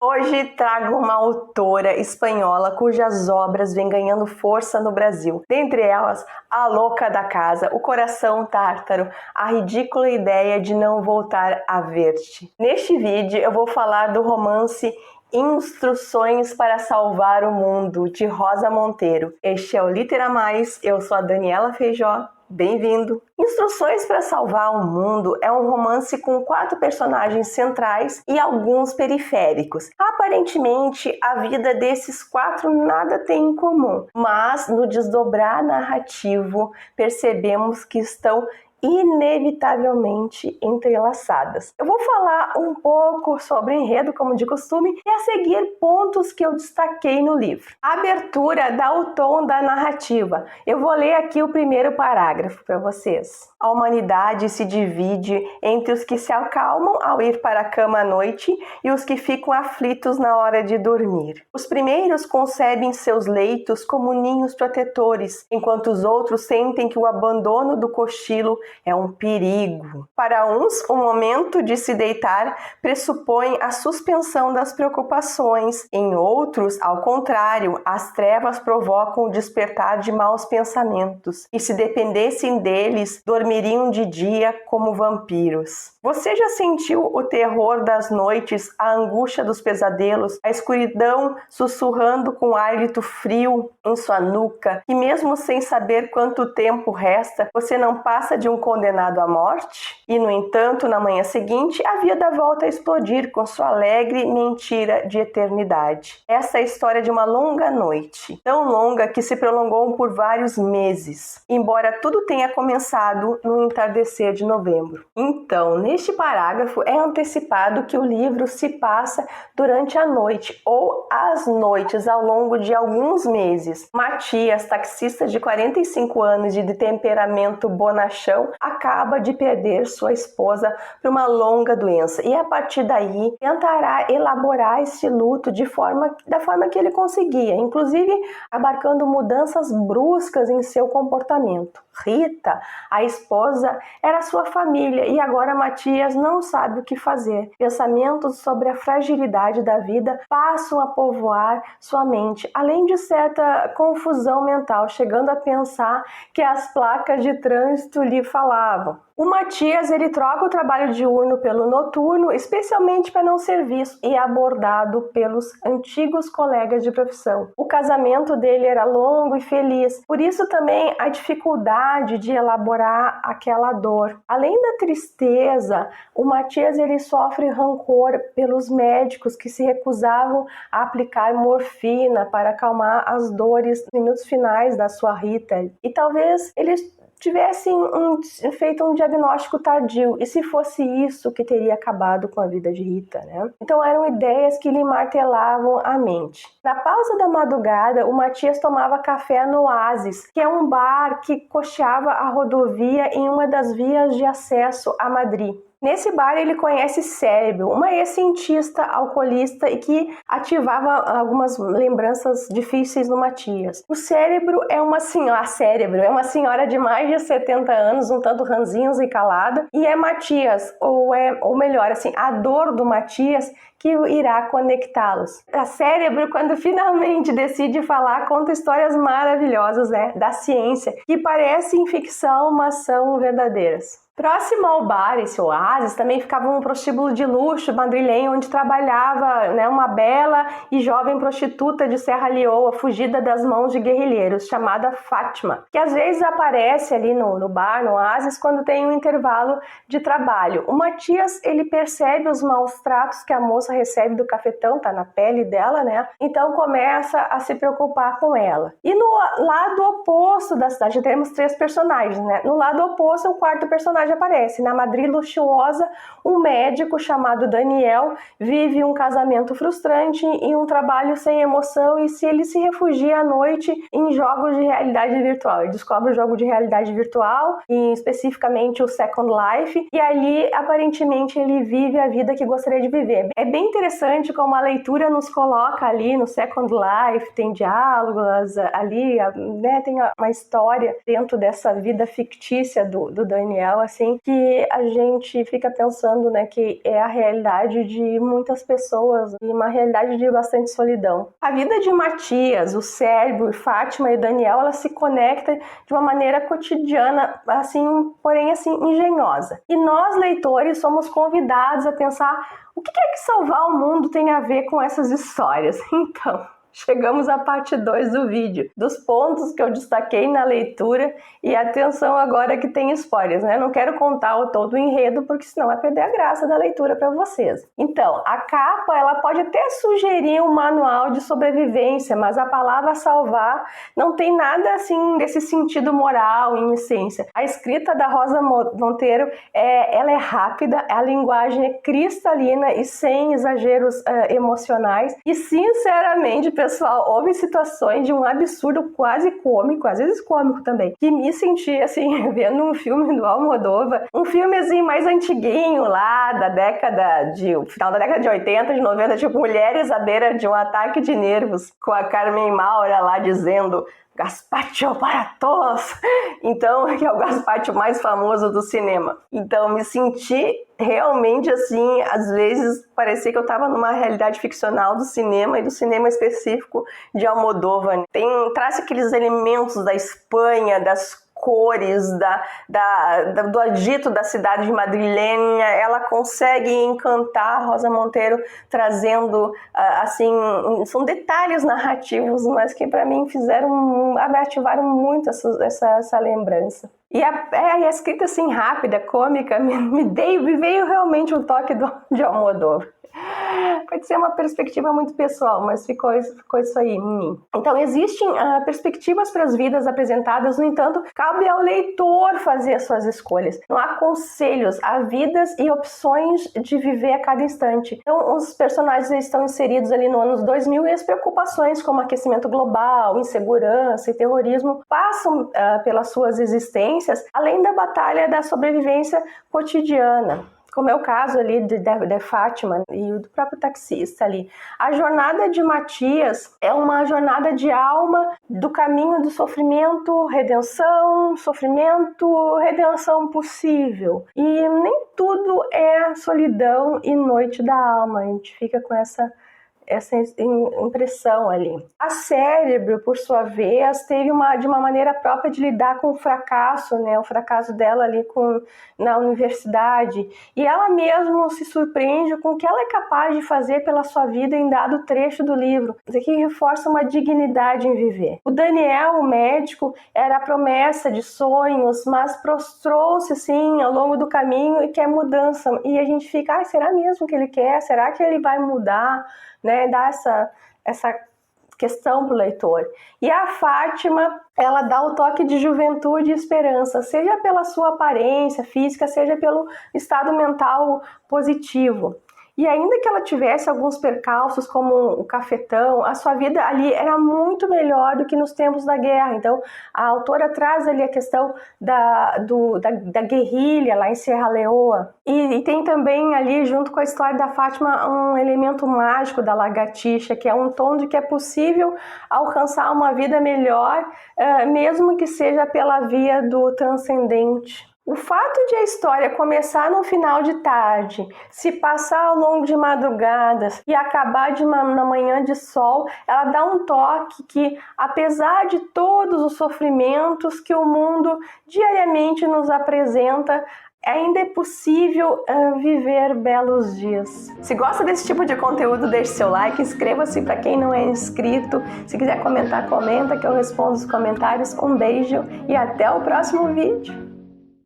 Hoje trago uma autora espanhola cujas obras vêm ganhando força no Brasil. Dentre elas, A Louca da Casa, O Coração Tártaro, A Ridícula Ideia de Não Voltar a Ver-te. Neste vídeo eu vou falar do romance Instruções para Salvar o Mundo, de Rosa Monteiro. Este é o Litera Mais, eu sou a Daniela Feijó. Bem-vindo! Instruções para Salvar o Mundo é um romance com 4 personagens centrais e alguns periféricos. Aparentemente, a vida desses 4 nada tem em comum, mas no desdobrar narrativo percebemos que estão inevitavelmente entrelaçadas. Eu vou falar um pouco sobre o enredo, como de costume, e a seguir pontos que eu destaquei no livro. A abertura dá o tom da narrativa. Eu vou ler aqui o primeiro parágrafo para vocês. A humanidade se divide entre os que se acalmam ao ir para a cama à noite e os que ficam aflitos na hora de dormir. Os primeiros concebem seus leitos como ninhos protetores, enquanto os outros sentem que o abandono do cochilo é um perigo. Para uns, o momento de se deitar pressupõe a suspensão das preocupações. Em outros, ao contrário, as trevas provocam o despertar de maus pensamentos. E se dependessem deles, dormiriam de dia como vampiros. Você já sentiu o terror das noites, a angústia dos pesadelos, a escuridão sussurrando com hálito frio em sua nuca, e mesmo sem saber quanto tempo resta, você não passa de um condenado à morte? E, no entanto, na manhã seguinte, a vida volta a explodir com sua alegre mentira de eternidade. Essa é a história de uma longa noite, tão longa que se prolongou por vários meses, embora tudo tenha começado no entardecer de novembro. Então, neste parágrafo é antecipado que o livro se passa durante a noite ou as noites ao longo de alguns meses. Matias, taxista de 45 anos e de temperamento bonachão, acaba de perder sua esposa por uma longa doença e a partir daí tentará elaborar esse luto da forma que ele conseguia, inclusive abarcando mudanças bruscas em seu comportamento. Rita, a esposa, era sua família e agora Matias não sabe o que fazer. Pensamentos sobre a fragilidade da vida passam a povoar sua mente, além de certa confusão mental, chegando a pensar que as placas de trânsito lhe falavam. O Matias, ele troca o trabalho diurno pelo noturno, especialmente para não ser visto e abordado pelos antigos colegas de profissão. O casamento dele era longo e feliz, por isso também a dificuldade de elaborar aquela dor. Além da tristeza, o Matias ele sofre rancor pelos médicos que se recusavam a aplicar morfina para acalmar as dores nos minutos finais da sua Rita. E talvez eles tivessem feito um diagnóstico tardio, e se fosse isso que teria acabado com a vida de Rita, né? Então eram ideias que lhe martelavam a mente. Na pausa da madrugada, o Matias tomava café no Oasis, que é um bar que costeava a rodovia em uma das vias de acesso a Madrid. Nesse bar ele conhece Cérebro, uma ex-cientista alcoolista e que ativava algumas lembranças difíceis no Matias. O Cérebro é uma senhora de mais de 70 anos, um tanto ranzinza e calada, e é Matias, ou melhor, assim, a dor do Matias que irá conectá-los. A Cérebro, quando finalmente decide falar, conta histórias maravilhosas, né, da ciência, que parecem ficção, mas são verdadeiras. Próximo ao bar, esse Oasis, também ficava um prostíbulo de luxo madrilhenho, onde trabalhava, né, uma bela e jovem prostituta de Serra Leoa, fugida das mãos de guerrilheiros, chamada Fátima, que às vezes aparece ali no bar, no Oasis, quando tem um intervalo de trabalho. O Matias, ele percebe os maus tratos que a moça recebe do cafetão, tá na pele dela, né? Então começa a se preocupar com ela. E no lado oposto da cidade, temos 3 personagens, né? No lado oposto, o 4º personagem aparece. Na Madrid luxuosa, um médico chamado Daniel vive um casamento frustrante e um trabalho sem emoção, e se ele se refugia à noite em jogos de realidade virtual. Ele descobre o jogo de realidade virtual, e especificamente o Second Life, e ali aparentemente ele vive a vida que gostaria de viver. É bem interessante como a leitura nos coloca ali no Second Life, tem diálogos ali, né, tem uma história dentro dessa vida fictícia do Daniel, assim, assim, que a gente fica pensando, né, que é a realidade de muitas pessoas e uma realidade de bastante solidão. A vida de Matias, o Cérebro, Fátima e Daniel, ela se conecta de uma maneira cotidiana, assim, porém assim, engenhosa. E nós, leitores, somos convidados a pensar o que é que salvar o mundo tem a ver com essas histórias. Então, chegamos à parte 2 do vídeo, dos pontos que eu destaquei na leitura, e atenção agora que tem spoilers, né? Não quero contar todo o enredo, porque senão vai perder a graça da leitura para vocês. Então, a capa, ela pode até sugerir um manual de sobrevivência, mas a palavra salvar não tem nada assim desse sentido moral, em essência. A escrita da Rosa Monteiro, ela é rápida, a linguagem é cristalina e sem exageros emocionais, e sinceramente, pessoal, houve situações de um absurdo quase cômico, às vezes cômico também, que me senti assim, vendo um filme do Almodóvar, um filme assim mais antiguinho lá, final da década de 80, de 90, tipo Mulheres à beira de um ataque de nervos, com a Carmen Maura lá dizendo Gaspacho para todos, então, que é o Gaspacho mais famoso do cinema. Então, me senti realmente assim, às vezes parecia que eu estava numa realidade ficcional do cinema, e do cinema específico de Almodóvar. Traz aqueles elementos da Espanha, das cores, do agito da cidade madrilenha. Ela consegue encantar, Rosa Monteiro, trazendo, assim, são detalhes narrativos, mas que para mim ativaram muito essa lembrança. E a escrita assim rápida, cômica, me veio realmente um toque de Almodóvar. Pode ser uma perspectiva muito pessoal, mas ficou isso aí em mim. Então, existem perspectivas para as vidas apresentadas, no entanto, cabe ao leitor fazer as suas escolhas. Não há conselhos, há vidas e opções de viver a cada instante. Então, os personagens estão inseridos ali no anos 2000 e as preocupações como aquecimento global, insegurança e terrorismo passam pelas suas existências, além da batalha da sobrevivência cotidiana, como é o caso ali de Fátima e do próprio taxista ali. A jornada de Matias é uma jornada de alma do caminho do sofrimento, redenção possível. E nem tudo é solidão e noite da alma, a gente fica com essa impressão ali. A Cérebro, por sua vez, teve de uma maneira própria de lidar com o fracasso, né? O fracasso dela ali na universidade. E ela mesma se surpreende com o que ela é capaz de fazer pela sua vida em dado trecho do livro. Isso aqui reforça uma dignidade em viver. O Daniel, o médico, era a promessa de sonhos, mas prostrou-se assim ao longo do caminho e quer mudança. E a gente fica, será mesmo que ele quer? Será que ele vai mudar? Né, dá essa questão para o leitor. E a Fátima, ela dá o toque de juventude e esperança, seja pela sua aparência física, seja pelo estado mental positivo. E ainda que ela tivesse alguns percalços, como o cafetão, a sua vida ali era muito melhor do que nos tempos da guerra. Então, a autora traz ali a questão da guerrilha lá em Serra Leoa. E tem também ali, junto com a história da Fátima, um elemento mágico da lagartixa, que é um tom de que é possível alcançar uma vida melhor, mesmo que seja pela via do transcendente. O fato de a história começar no final de tarde, se passar ao longo de madrugadas e acabar na manhã de sol, ela dá um toque que, apesar de todos os sofrimentos que o mundo diariamente nos apresenta, ainda é possível viver belos dias. Se gosta desse tipo de conteúdo, deixe seu like, inscreva-se para quem não é inscrito. Se quiser comentar, comenta que eu respondo os comentários. Um beijo e até o próximo vídeo.